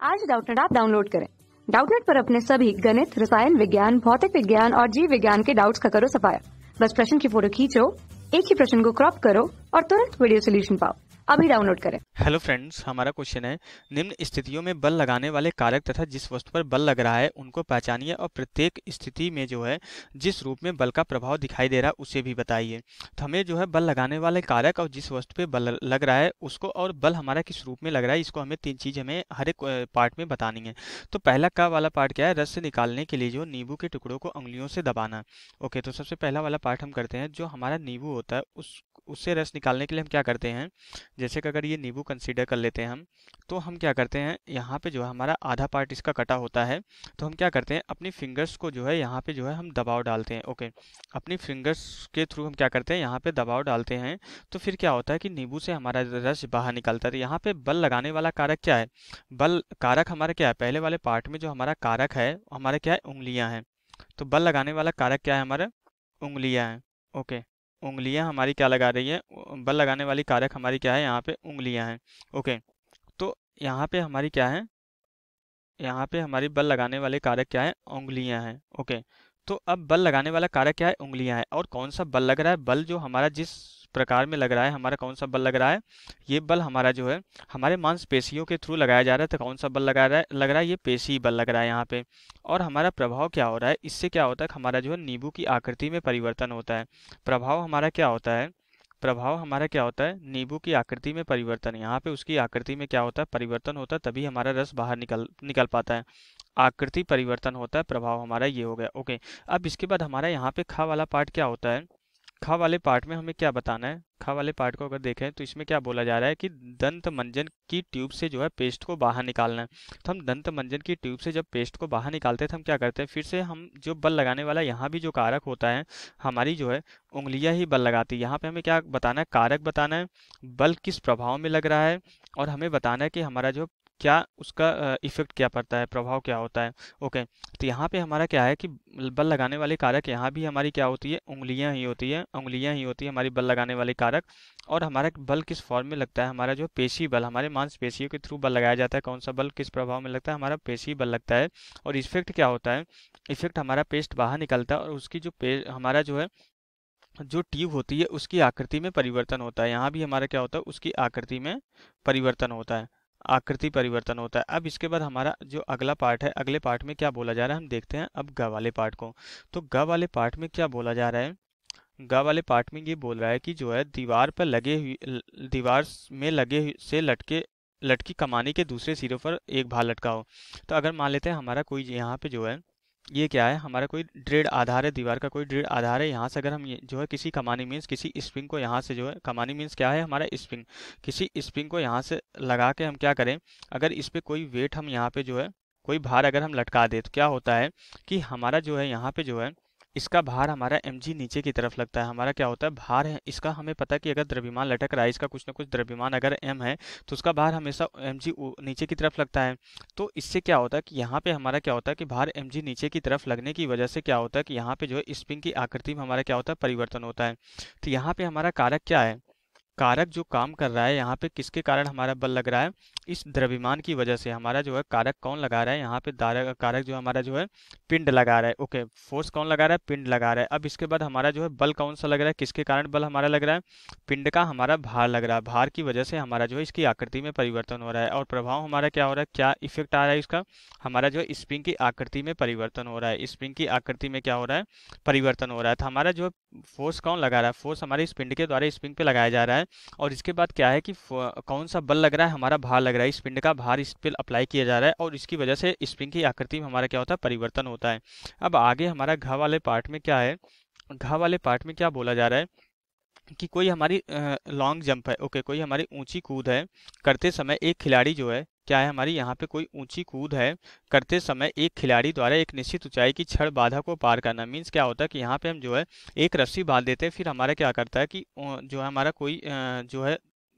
आज Doubtnut app download करें। Doubtnut पर अपने सभी गणित, रसायन विज्ञान, भौतिक विज्ञान और जीव विज्ञान के डाउट्स का करो सफाया। बस प्रश्न की फोटो खींचो, एक ही प्रश्न को क्रॉप करो और तुरंत वीडियो सोल्यूशन पाओ। अभी डाउनलोड करें। हेलो फ्रेंड्स, हमारा क्वेश्चन है निम्न स्थितियों में बल लगाने वाले कारक तथा जिस वस्तु पर बल लग रहा है उनको पहचानिए और प्रत्येक स्थिति में जो है जिस रूप में बल का प्रभाव दिखाई दे रहा है उसे भी बताइए। तो हमें जो है बल लगाने वाले कारक और जिस वस्तु पे बल लग रहा है उसको और बल हमारा किस रूप में लग रहा है इसको हमें तीन चीज हमें हर एक पार्ट में बतानी है। तो पहला का वाला पार्ट क्या है, रस से निकालने के लिए जो नींबू के टुकड़ों को उंगलियों से दबाना। ओके, तो सबसे पहला वाला पार्ट हम करते हैं, जो हमारा नींबू होता है उससे रस निकालने के लिए हम क्या करते हैं, जैसे कि अगर ये नींबू कंसीडर कर लेते हैं तो हम क्या करते हैं, यहाँ पे जो है हमारा आधा पार्ट इसका कटा होता है, तो हम क्या करते हैं अपनी फिंगर्स को जो है यहाँ पे जो है हम दबाव डालते हैं। ओके, अपनी फिंगर्स के थ्रू हम क्या करते हैं यहाँ पे दबाव डालते हैं, तो फिर क्या होता है कि नींबू से हमारा रस बाहर निकलता है। तो यहाँ पे बल लगाने वाला कारक क्या है, बल कारक हमारा क्या है, पहले वाले पार्ट में जो हमारा कारक है हमारा क्या है, उंगलियां हैं। तो बल लगाने वाला कारक क्या है हमारा, उंगलियां हैं। ओके, उंगलियां हमारी क्या लगा रही है, बल लगाने वाली कारक हमारी क्या है, यहाँ पे उंगलियां हैं। ओके, तो यहाँ पे हमारी क्या है, यहाँ पे हमारी बल लगाने वाले कारक क्या है, उंगलियां हैं। ओके, तो अब बल लगाने वाला कारक क्या है, उंगलियां हैं। और कौन सा बल लग रहा है, बल जो हमारा जिस प्रकार में लग रहा है, हमारा कौन सा बल लग रहा है, ये बल हमारा जो है हमारे मांसपेशियों के थ्रू लगाया जा रहा है। तो कौन सा बल लग रहा है, ये पेशी बल लग रहा है यहाँ पे। और हमारा प्रभाव क्या हो रहा है, इससे क्या होता है कि हमारा जो है नींबू की आकृति में परिवर्तन होता है। प्रभाव हमारा क्या होता है, प्रभाव हमारा क्या होता है, नींबू की आकृति में परिवर्तन। यहाँ पे उसकी आकृति में क्या होता है, परिवर्तन होता है, तभी हमारा रस बाहर निकल पाता है। आकृति परिवर्तन होता है, प्रभाव हमारा ये हो गया। ओके, अब इसके बाद हमारा यहाँ पे खा वाला पार्ट क्या होता है, खा वाले पार्ट में हमें क्या बताना है, खा वाले पार्ट को अगर देखें तो इसमें क्या बोला जा रहा है कि दंत मंजन की ट्यूब से जो है पेस्ट को बाहर निकालना है। तो हम दंत मंजन की ट्यूब से जब पेस्ट को बाहर निकालते हैं तो हम क्या करते हैं, फिर से हम जो बल लगाने वाला यहाँ भी जो कारक होता है हमारी जो है उंगलियां ही बल लगाती है। यहाँ पे हमें क्या बताना है, कारक बताना है, बल किस प्रभाव में लग रहा है, और हमें बताना है कि हमारा जो क्या उसका इफेक्ट क्या पड़ता है, प्रभाव क्या होता है। ओके, तो यहाँ पे हमारा क्या है कि बल लगाने वाले कारक यहाँ भी हमारी क्या होती है, उंगलियां ही होती है, उंगलियां ही होती है हमारी बल लगाने वाले कारक। और हमारा बल किस फॉर्म में लगता है, हमारा जो पेशी बल, हमारे मांसपेशियों के थ्रू बल लगाया जाता है। कौन सा बल किस प्रभाव में लगता है, हमारा पेशी बल लगता है। और इफेक्ट क्या होता है, इफेक्ट हमारा पेस्ट बाहर निकलता है और उसकी जो हमारा जो है जो ट्यूब होती है उसकी आकृति में परिवर्तन होता है। यहाँ भी हमारा क्या होता है, उसकी आकृति में परिवर्तन होता है, आकृति परिवर्तन होता है। अब इसके बाद हमारा जो अगला पार्ट है, अगले पार्ट में क्या बोला जा रहा है हम देखते हैं अब ग वाले पार्ट को। तो ग वाले पार्ट में क्या बोला जा रहा है, ग वाले पार्ट में ये बोल रहा है कि जो है दीवार पर लगे हुई दीवार में से लटकी कमानी के दूसरे सिरे पर एक भार लटका हो। तो अगर मान लेते हैं हमारा कोई यहाँ पे जो है ये क्या है, हमारा कोई दृढ़ आधार है, दीवार का कोई दृढ़ आधार है। यहाँ से अगर हम ये जो है किसी कमानी मीन्स किसी स्प्रिंग को यहाँ से जो है, कमानी मीन्स क्या है हमारा स्प्रिंग, किसी स्प्रिंग को यहाँ से लगा के हम क्या करें, अगर इस पे कोई वेट हम यहाँ पे जो है कोई भार अगर हम लटका दे तो क्या होता है कि हमारा जो है यहाँ पे जो है इसका भार हमारा mg नीचे की तरफ लगता है। हमारा क्या होता है, भार है इसका, हमें पता है कि अगर द्रव्यमान लटक रहा है इसका कुछ ना कुछ द्रव्यमान अगर m है तो उसका भार हमेशा mg नीचे की तरफ लगता है। तो इससे क्या होता है कि यहाँ पे हमारा क्या होता है कि भार mg नीचे की तरफ लगने की वजह से क्या होता है कि यहाँ पे जो है स्प्रिंग की आकृति में हमारा क्या होता है, परिवर्तन होता है। तो यहाँ पे हमारा कारक क्या है, कारक जो काम कर रहा है यहाँ पे किसके कारण हमारा बल लग रहा है, इस द्रव्यमान की वजह से हमारा जो है कारक कौन लगा रहा है, यहाँ पे कारक जो हमारा जो है पिंड लगा रहा है। ओके, फोर्स कौन लगा रहा है, पिंड लगा रहा है। अब इसके बाद हमारा जो है बल कौन सा लग रहा है, किसके कारण बल हमारा लग रहा है, पिंड का हमारा भार लग रहा है। भार की वजह से हमारा जो है इसकी आकृति में परिवर्तन हो रहा है। और प्रभाव हमारा क्या हो रहा है, क्या इफेक्ट आ रहा है इसका, हमारा जो है स्प्रिंग की आकृति में परिवर्तन हो रहा है। स्प्रिंग की आकृति में क्या हो रहा है, परिवर्तन हो रहा है। तो हमारा जो फोर्स कौन लगा रहा है, फोर्स हमारे पिंड के द्वारा स्प्रिंग पे लगाया जा रहा है। और इसके बाद क्या है कि कौन सा बल लग रहा है, हमारा भार लग रहा है, इस पिंड का भार इस पे अप्लाई किया जा रहा है और इसकी वजह से स्प्रिंग की आकृति में हमारा क्या होता है, परिवर्तन होता है। अब आगे हमारा घ वाले पार्ट में क्या है, घ वाले पार्ट में क्या बोला जा रहा है कि कोई हमारी लॉन्ग जंप है। ओके, कोई हमारी ऊंची कूद है करते समय एक खिलाड़ी जो है क्या है, हमारी यहाँ पे कोई ऊंची कूद है करते समय एक खिलाड़ी द्वारा एक निश्चित ऊंचाई की छड़ बाधा को पार करना। मीन्स क्या होता है कि यहाँ पे हम जो है एक रस्सी बांध देते हैं, फिर हमारा क्या करता है कि जो है हमारा कोई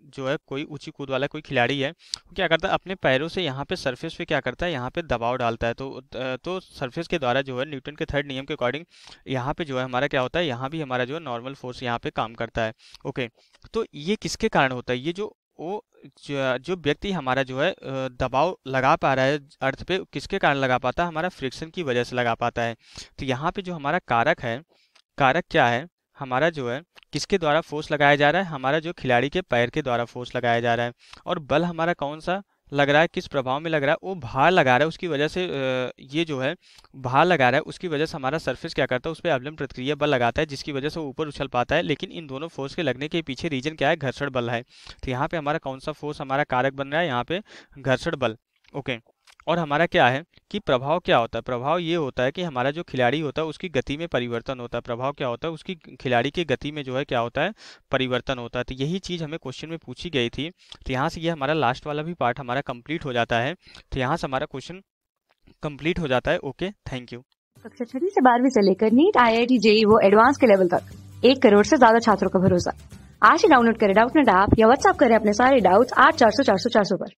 जो है कोई ऊंची कूद वाला कोई खिलाड़ी है वो क्या करता है अपने पैरों से यहाँ पे सरफेस पे क्या करता है, यहाँ पे दबाव डालता है। तो सरफेस के द्वारा जो है न्यूटन के थर्ड नियम के अकॉर्डिंग यहाँ पे जो है हमारा क्या होता है, यहाँ भी हमारा जो है नॉर्मल फोर्स यहाँ पे काम करता है। ओके, तो ये किसके कारण होता है, ये जो वो जो व्यक्ति हमारा जो है दबाव लगा पा रहा है अर्थ पे, किसके कारण लगा पाता है, हमारा फ्रिक्शन की वजह से लगा पाता है। तो यहाँ पे जो हमारा कारक है, कारक क्या है, हमारा जो है किसके द्वारा फोर्स लगाया जा रहा है, हमारा जो खिलाड़ी के पैर के द्वारा फोर्स लगाया जा रहा है। और बल हमारा कौन सा लग रहा है, किस प्रभाव में लग रहा है, वो भार लगा रहा है, उसकी वजह से ये जो है भार लगा रहा है, उसकी वजह से हमारा सरफेस क्या करता है, उस पर अवलंब प्रतिक्रिया बल लगाता है, जिसकी वजह से वो ऊपर उछल पाता है। लेकिन इन दोनों फोर्स के लगने के पीछे रीजन क्या है, घर्षण बल है। तो यहाँ पे हमारा कौन सा फोर्स हमारा कारक बन रहा है, यहाँ पे घर्षण बल। ओके। और हमारा क्या है कि प्रभाव क्या होता है, प्रभाव ये होता है कि हमारा जो खिलाड़ी होता है उसकी गति में परिवर्तन होता है। प्रभाव क्या होता है, उसकी खिलाड़ी की गति में जो है क्या होता है, परिवर्तन होता है। तो यही चीज़ हमें क्वेश्चन में पूछी गई थी। तो यहाँ से ये हमारा लास्ट वाला भी पार्ट हमारा कंप्लीट हो जाता है। तो यहाँ से हमारा क्वेश्चन कंप्लीट हो जाता है। Okay, thank you. कक्षा 6वीं से 12वीं से लेकर नीट, IIT, JEE वो एडवांस के लेवल तक 1 करोड़ से ज्यादा छात्रों का भरोसा। आज ही डाउनलोड करें डाउटनेट ऐप या व्हाट्सएप करें अपने सारे डाउट्स 8400 400 400 पर।